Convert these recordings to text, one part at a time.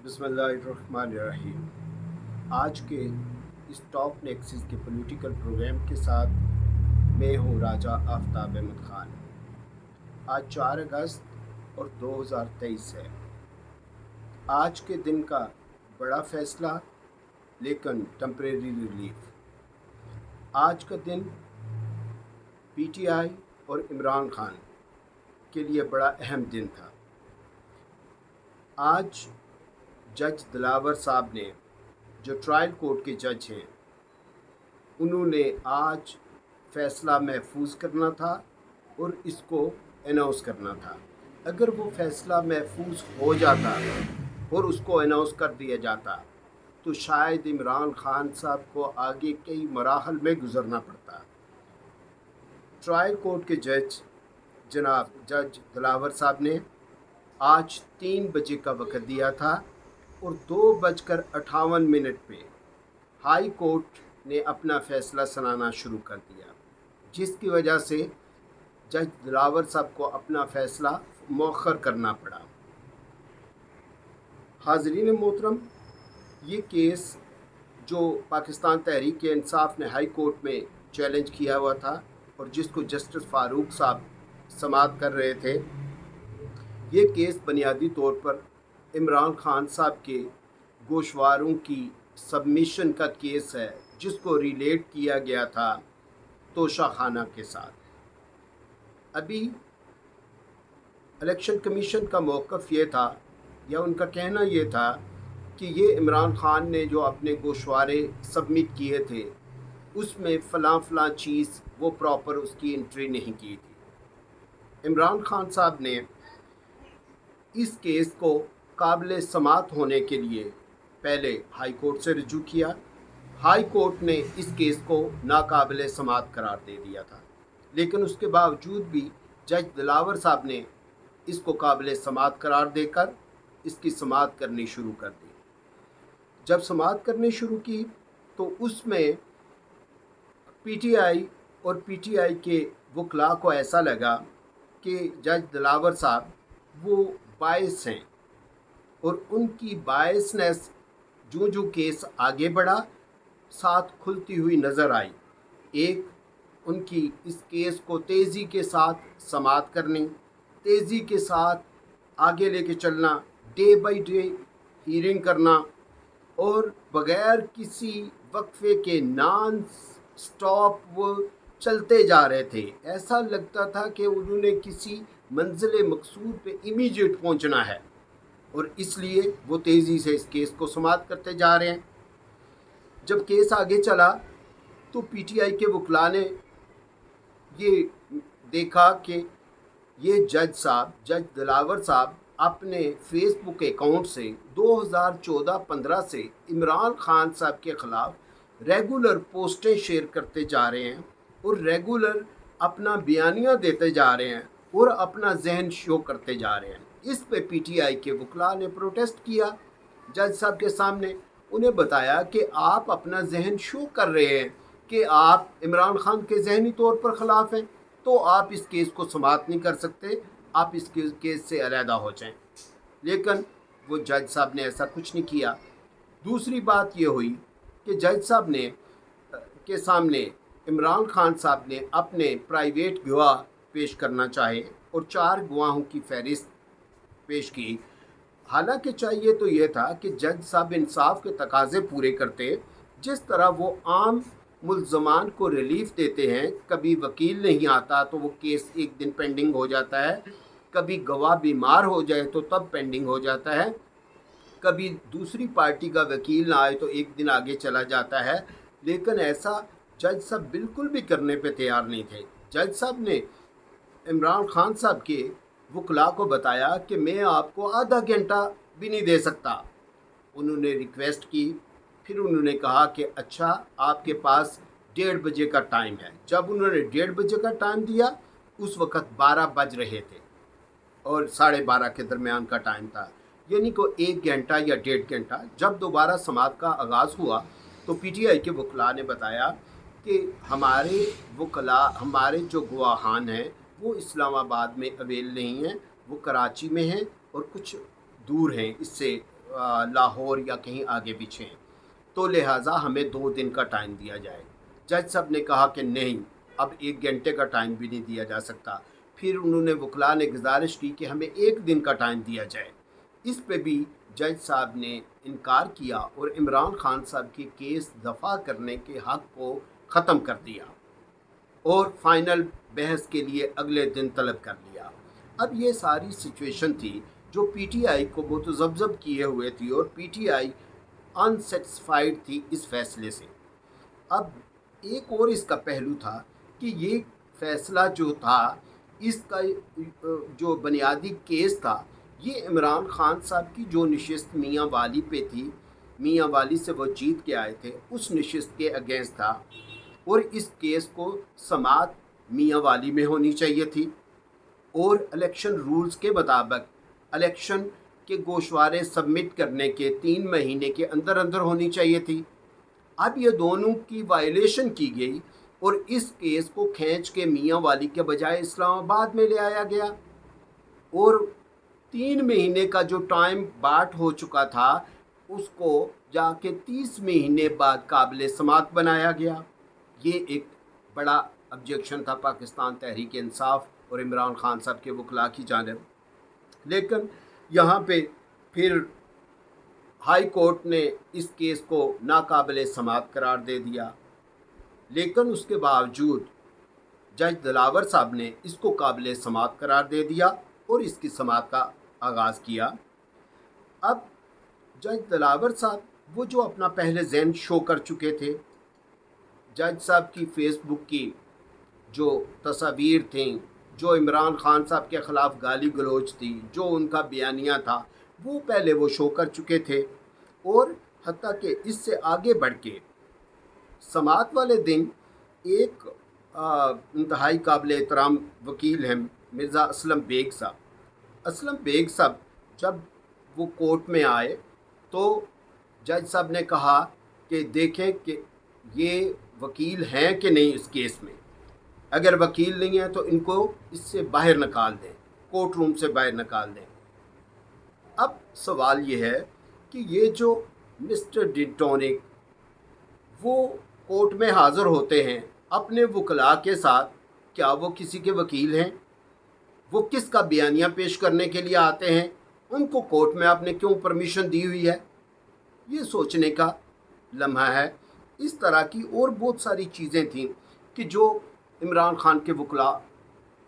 बिस्मिल्लाहिर्रहमानिर्रहीम। आज के इस टॉप नेक्सिस के पॉलिटिकल प्रोग्राम के साथ मैं हूँ राजा आफ्ताब अहमद ख़ान। आज 4 अगस्त और 2023 है। आज के दिन का बड़ा फैसला लेकिन टेम्परेरी रिलीफ। आज का दिन पीटीआई और इमरान खान के लिए बड़ा अहम दिन था। आज जज दिलावर साहब ने, जो ट्रायल कोर्ट के जज हैं, उन्होंने आज फ़ैसला महफूज करना था और इसको अनाउंस करना था। अगर वो फ़ैसला महफूज हो जाता और उसको अनाउंस कर दिया जाता तो शायद इमरान खान साहब को आगे कई मराहल में गुज़रना पड़ता। ट्रायल कोर्ट के जज जनाब जज दिलावर साहब ने आज 3 बजे का वक्त दिया था और 2:58 पे हाई कोर्ट ने अपना फ़ैसला सुनाना शुरू कर दिया, जिसकी वजह से जज दिलावर साहब को अपना फ़ैसला मौखर करना पड़ा। हाज़रीन मोहतरम, ये केस जो पाकिस्तान तहरीक इंसाफ ने हाई कोर्ट में चैलेंज किया हुआ था और जिसको जस्टिस फ़ारूक साहब समाअत कर रहे थे, ये केस बुनियादी तौर पर इमरान खान साहब के गोशवारों की सबमिशन का केस है, जिसको रिलेट किया गया था तोशाखाना के साथ। अभी इलेक्शन कमीशन का मौक़िफ़ ये था, या उनका कहना ये था कि ये इमरान खान ने जो अपने गोशवारे सबमिट किए थे उसमें फ़लाँ चीज़ वो प्रॉपर उसकी एंट्री नहीं की थी। इमरान खान साहब ने इस केस को काबिल समाअत होने के लिए पहले हाई कोर्ट से रजू किया। हाई कोर्ट ने इस केस को नाकाबिल समाअत करार दे दिया था, लेकिन उसके बावजूद भी जज दिलावर साहब ने इसको काबिल समाअत करार देकर इसकी समाअत करनी शुरू कर दी। जब समाअत करनी शुरू की तो उसमें पीटीआई और पीटीआई के वकला को ऐसा लगा कि जज दिलावर साहब वो बायस हैं और उनकी बायसनेस जो केस आगे बढ़ा साथ खुलती हुई नज़र आई। एक, उनकी इस केस को तेज़ी के साथ समाअत करनी, तेज़ी के साथ आगे लेके चलना, डे बाय डे हीयरिंग करना और बग़ैर किसी वक्फे के नॉन स्टॉप वो चलते जा रहे थे। ऐसा लगता था कि उन्होंने किसी मंजिल मकसूद पे इमीडिएट पहुंचना है और इसलिए वो तेज़ी से इस केस को समाअत करते जा रहे हैं। जब केस आगे चला तो पीटीआई के वकला ने ये देखा कि ये जज दिलावर साहब अपने फेसबुक अकाउंट से 2014-15 से इमरान खान साहब के ख़िलाफ़ रेगुलर पोस्टें शेयर करते जा रहे हैं और रेगुलर अपना बयानिया देते जा रहे हैं और अपना जहन शो करते जा रहे हैं। इस पे पीटीआई के वकला ने प्रोटेस्ट किया जज साहब के सामने। उन्हें बताया कि आप अपना जहन शो कर रहे हैं कि आप इमरान खान के जहनी तौर पर ख़िलाफ़ हैं, तो आप इस केस को समाअत नहीं कर सकते, आप इस केस से अलहदा हो जाएं। लेकिन वो जज साहब ने ऐसा कुछ नहीं किया। दूसरी बात ये हुई कि जज साहब ने के सामने इमरान खान साहब ने अपने प्राइवेट गवाह पेश करना चाहे और 4 गवाहों की फहरिस्त पेश की। हालांकि चाहिए तो ये था कि जज साहब इंसाफ के तकाजे पूरे करते, जिस तरह वो आम मुल्ज़मान को रिलीफ देते हैं। कभी वकील नहीं आता तो वो केस एक दिन पेंडिंग हो जाता है, कभी गवाह बीमार हो जाए तो तब पेंडिंग हो जाता है, कभी दूसरी पार्टी का वकील ना आए तो एक दिन आगे चला जाता है। लेकिन ऐसा जज साहब बिल्कुल भी करने पे तैयार नहीं थे। जज साहब ने इमरान खान साहब के वकला को बताया कि मैं आपको आधा घंटा भी नहीं दे सकता। उन्होंने रिक्वेस्ट की, फिर उन्होंने कहा कि अच्छा आपके पास 1:30 बजे का टाइम है। जब उन्होंने 1:30 बजे का टाइम दिया उस वक़्त 12 बज रहे थे और 12:30 के दरमियान का टाइम था, यानी को 1 घंटा या 1.5 घंटा। जब दोबारा समाअत का आगाज़ हुआ तो पीटीआई के वकला ने बताया कि हमारे जो गवाहान हैं वो इस्लामाबाद में अवेल नहीं हैं, वो कराची में हैं और कुछ दूर हैं इससे लाहौर या कहीं आगे पीछे हैं, तो लिहाजा हमें 2 दिन का टाइम दिया जाए। जज साहब ने कहा कि नहीं, अब 1 घंटे का टाइम भी नहीं दिया जा सकता। फिर उन्होंने वकला ने गुजारिश की कि हमें 1 दिन का टाइम दिया जाए। इस पे भी जज साहब ने इनकार किया और इमरान खान साहब के केस दफ़ा करने के हक़ को ख़त्म कर दिया और फाइनल बहस के लिए अगले दिन तलब कर लिया। अब ये सारी सिचुएशन थी जो पीटीआई को बहुत ज़ब्ज़ब किए हुए थी और पीटीआई अनसेटिस्फाइड थी इस फैसले से। अब एक और इसका पहलू था कि ये फैसला जो था, इसका जो बुनियादी केस था, ये इमरान खान साहब की जो नशिस्त मियाँ वाली पे थी, मियाँ वाली से वो जीत के आए थे, उस नशिस्त के अगेंस्ट था और इस केस को समात मियाँ वाली में होनी चाहिए थी और इलेक्शन रूल्स के मुताबिक इलेक्शन के गोशवारे सबमिट करने के 3 महीने के अंदर अंदर होनी चाहिए थी। अब ये दोनों की वायलेशन की गई और इस केस को खींच के मियाँ वाली के बजाय इस्लामाबाद में ले आया गया और 3 महीने का जो टाइम बाट हो चुका था उसको जाके 30 महीने बाद काबिल समात बनाया गया। ये एक बड़ा ऑब्जेक्शन था पाकिस्तान तहरीक इंसाफ और इमरान खान साहब के वकला की जानिब। लेकिन यहाँ पे फिर हाई कोर्ट ने इस केस को नाकाबिल समात करार दे दिया, लेकिन उसके बावजूद जज दिलावर साहब ने इसको काबिल समात करार दे दिया और इसकी समात का आगाज़ किया। अब जज दिलावर साहब वो जो अपना पहले ज़हन शो कर चुके थे, जज साहब की फेसबुक की जो तस्वीर थी, जो इमरान खान साहब के ख़िलाफ़ गाली गलोच थी, जो उनका बयानिया था, वो पहले वो शो कर चुके थे और हत्ता कि इससे आगे बढ़ के समात वाले दिन एक इंतहाई काबिल एहतराम वकील हैं मिर्ज़ा असलम बेग साहब। असलम बेग साहब जब वो कोर्ट में आए तो जज साहब ने कहा कि देखें कि ये वकील हैं कि नहीं इस केस में, अगर वकील नहीं है तो इनको इससे बाहर निकाल दें, कोर्ट रूम से बाहर निकाल दें। अब सवाल ये है कि ये जो मिस्टर डिटोनिक वो कोर्ट में हाज़िर होते हैं अपने वकला के साथ, क्या वो किसी के वकील हैं? वो किसका बयानिया पेश करने के लिए आते हैं? उनको कोर्ट में आपने क्यों परमिशन दी हुई है? ये सोचने का लम्हा है। इस तरह की और बहुत सारी चीज़ें थीं कि जो इमरान खान के वकला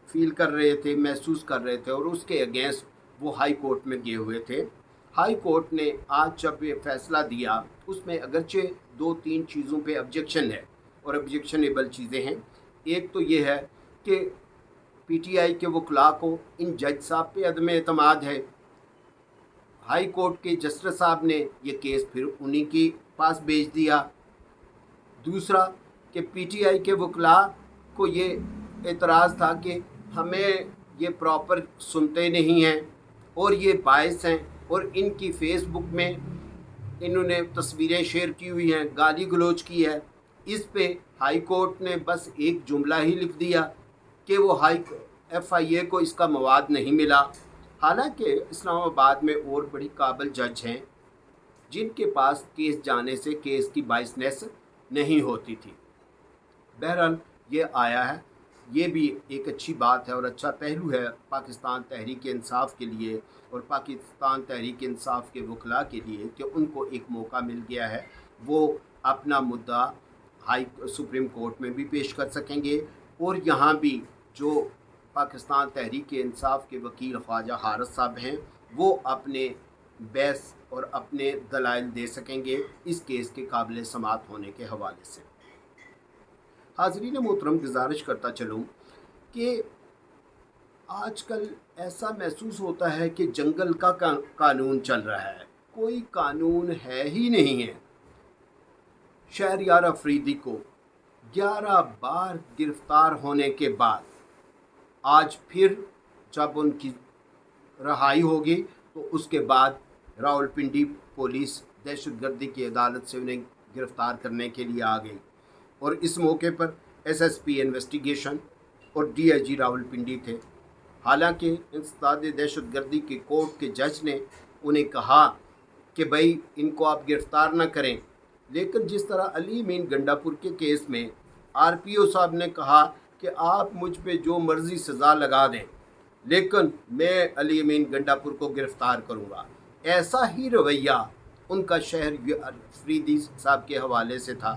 फील कर रहे थे, महसूस कर रहे थे और उसके अगेंस्ट वो हाई कोर्ट में गए हुए थे। हाई कोर्ट ने आज जब ये फ़ैसला दिया उसमें अगरचे 2-3 चीज़ों पे ऑब्जेक्शन है और ऑब्जेक्शनेबल चीज़ें हैं। एक तो ये है कि पीटीआई के वकला को इन जज साहब पे अदम एतमाद है। हाई कोर्ट के जस्टिस साहब ने ये केस फिर उन्हीं के पास भेज दिया। दूसरा कि पीटीआई के वकला को ये एतराज़ था कि हमें ये प्रॉपर सुनते नहीं हैं और ये बायस हैं और इनकी फेसबुक में इन्होंने तस्वीरें शेयर की हुई हैं, गाली गलोच की है। इस पे हाई कोर्ट ने बस एक जुमला ही लिख दिया कि वो FIA को इसका मवाद नहीं मिला। हालांकि इस्लामाबाद में और बड़ी काबिल जज हैं जिनके पास केस जाने से केस की बाइसनेस नहीं होती थी। बहरहाल ये आया है, ये भी एक अच्छी बात है और अच्छा पहलू है पाकिस्तान तहरीक इंसाफ के लिए और पाकिस्तान तहरीक इंसाफ के वकला के लिए कि उनको एक मौका मिल गया है, वो अपना मुद्दा सुप्रीम कोर्ट में भी पेश कर सकेंगे और यहाँ भी जो पाकिस्तान तहरीक इंसाफ के वकील ख्वाजा हारिस साहब हैं वो अपने बहस और अपने दलाइल दे सकेंगे इस केस के काबिल समात होने के हवाले से। हाज़रीन मोहतरम, गुजारिश करता चलूँ कि आजकल ऐसा महसूस होता है कि जंगल का कानून चल रहा है, कोई कानून है ही नहीं है। शहरयार अफरीदी को 11 बार गिरफ़्तार होने के बाद आज फिर जब उनकी रहाई होगी तो उसके बाद रावलपिंडी पुलिस दहशतगर्दी की अदालत से उन्हें गिरफ़्तार करने के लिए आ गई और इस मौके पर SSP इन्वेस्टिगेशन और DIG रावलपिंडी थे। हालांकि इंसदाद दहशतगर्दी के कोर्ट के जज ने उन्हें कहा कि भाई इनको आप गिरफ़्तार ना करें। लेकिन जिस तरह अली अमीन गंडापुर के केस में आरपीओ साहब ने कहा कि आप मुझ पे जो मर्ज़ी सज़ा लगा दें, लेकिन मैं अली अमीन गंडापुर को गिरफ़्तार करूँगा, ऐसा ही रवैया उनका शहर अफरीदी साहब के हवाले से था।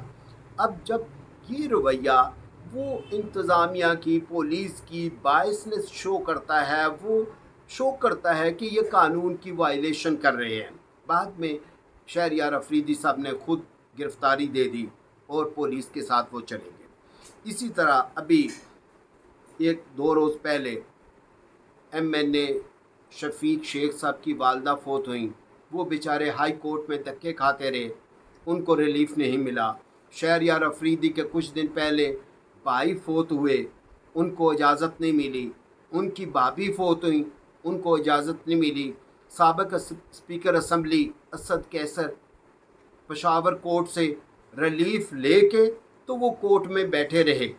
अब जब ये रवैया वो इंतज़ामिया की, पुलिस की बायसनेस शो करता है, वो शो करता है कि ये कानून की वायलेशन कर रहे हैं। बाद में शहरयार अफरीदी साहब ने खुद गिरफ़्तारी दे दी और पुलिस के साथ वो चले गए। इसी तरह अभी एक दो रोज़ पहले MNA शफीक शेख साहब की वालदा फोत हुई। वो बेचारे हाई कोर्ट में धक्के खाते रहे, उनको रिलीफ नहीं मिला। शहरयार अफरीदी के कुछ दिन पहले भाई फोत हुए, उनको इजाज़त नहीं मिली। उनकी भाभी फोत हुई, उनको इजाज़त नहीं मिली। साबिक़ speaker assembly Asad Qaiser Peshawar court से रिलीफ लेके तो वो कोर्ट में बैठे रहे,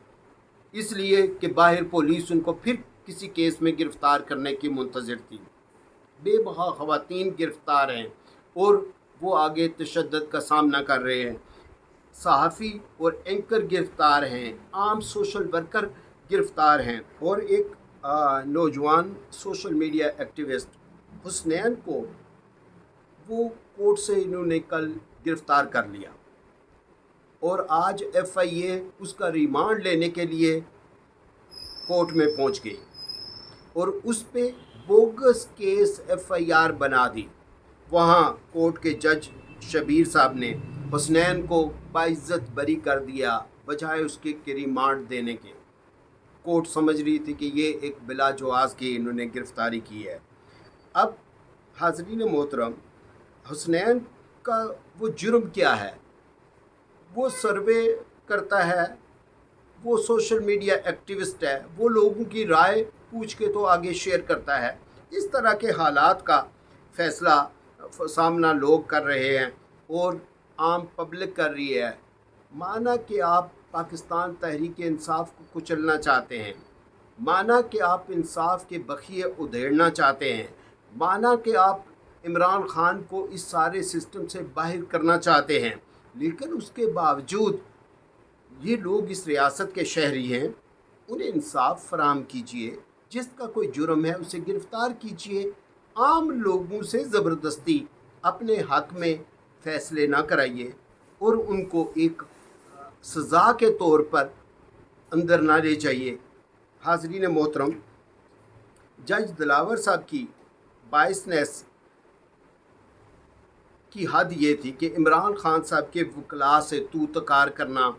इसलिए कि बाहर पुलिस उनको फिर किसी केस में गिरफ़्तार करने की मुंतज़िर थी। बेबहा ख़वातीन गिरफ़्तार हैं और वो आगे तशद्दुद का सामना कर रहे हैं। सहाफ़ी और एंकर गिरफ़्तार हैं, आम सोशल वर्कर गिरफ़्तार हैं, और एक नौजवान सोशल मीडिया एक्टिविस्ट हुसनैन को वो कोर्ट से इन्होंने कल गिरफ़्तार कर लिया और आज FIA उसका रिमांड लेने के लिए कोर्ट में पहुंच गई और उस पे बोगस केस FIR बना दी। वहाँ कोर्ट के जज शबीर साहब ने हुसनैन को बाइज्जत बरी कर दिया बजाय उसके रिमांड देने के। कोर्ट समझ रही थी कि ये एक बिला जवाज़ की इन्होंने गिरफ़्तारी की है। अब हाज़रीन मोहतरम, हुसनैन का वो जुर्म क्या है? वो सर्वे करता है, वो सोशल मीडिया एक्टिविस्ट है, वो लोगों की राय पूछ के तो आगे शेयर करता है। इस तरह के हालात का फ़ैसला सामना लोग कर रहे हैं और आम पब्लिक कर रही है। माना कि आप पाकिस्तान तहरीक इंसाफ को कुचलना चाहते हैं, माना कि आप इंसाफ के बखिए उधेड़ना चाहते हैं, माना कि आप इमरान खान को इस सारे सिस्टम से बाहर करना चाहते हैं, लेकिन उसके बावजूद ये लोग इस रियासत के शहरी हैं, उन्हें इंसाफ फराहम कीजिए। जिसका कोई जुर्म है उसे गिरफ़्तार कीजिए। आम लोगों से ज़बरदस्ती अपने हक़ में फ़ैसले ना कराइए और उनको एक सज़ा के तौर पर अंदर ना ले जाइए। हाज़रीन मोहतरम, जज दिलावर साहब की बायसनेस की हद ये थी कि इमरान खान साहब के वकला से तू तकार करना,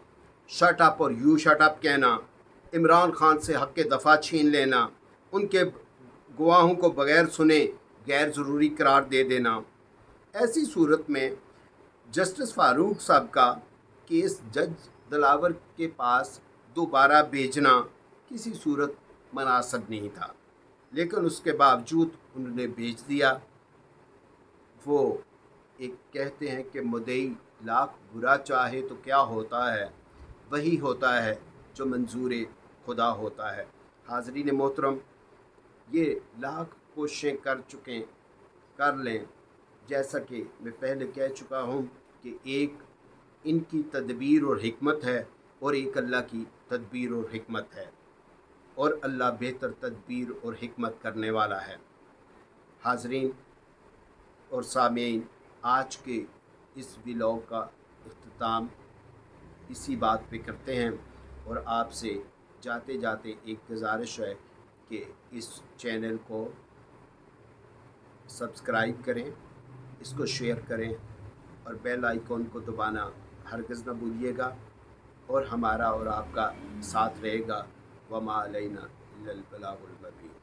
शट अप और यू शट अप कहना, इमरान खान से हक़ दफ़ा छीन लेना, उनके गवाहों को बग़ैर सुने गैर ज़रूरी करार दे देना। ऐसी सूरत में जस्टिस फ़ारूक साहब का केस जज दिलावर के पास दोबारा भेजना किसी सूरत मुनासिब नहीं था, लेकिन उसके बावजूद उन्होंने भेज दिया। वो एक कहते हैं कि मुद्दई लाख बुरा चाहे तो क्या होता है, वही होता है जो मंजूर खुदा होता है। हाज़रीन मोहतरम, ये लाख कोशिशें कर लें, जैसा कि मैं पहले कह चुका हूँ कि एक इनकी तदबीर और हिकमत है और एक अल्लाह की तदबीर और हिकमत है, और अल्लाह बेहतर तदबीर और हिकमत करने वाला है। हाज़रीन और सामीन, आज के इस व्लॉग का इख्तिताम इसी बात पे करते हैं और आपसे जाते जाते एक गुजारिश है कि इस चैनल को सब्सक्राइब करें, इसको शेयर करें और बेल आइकॉन को दबाना हरगिज़ न भूलिएगा, और हमारा और आपका साथ रहेगा। वमा अलैना इल्लल बलागुल मुबीन।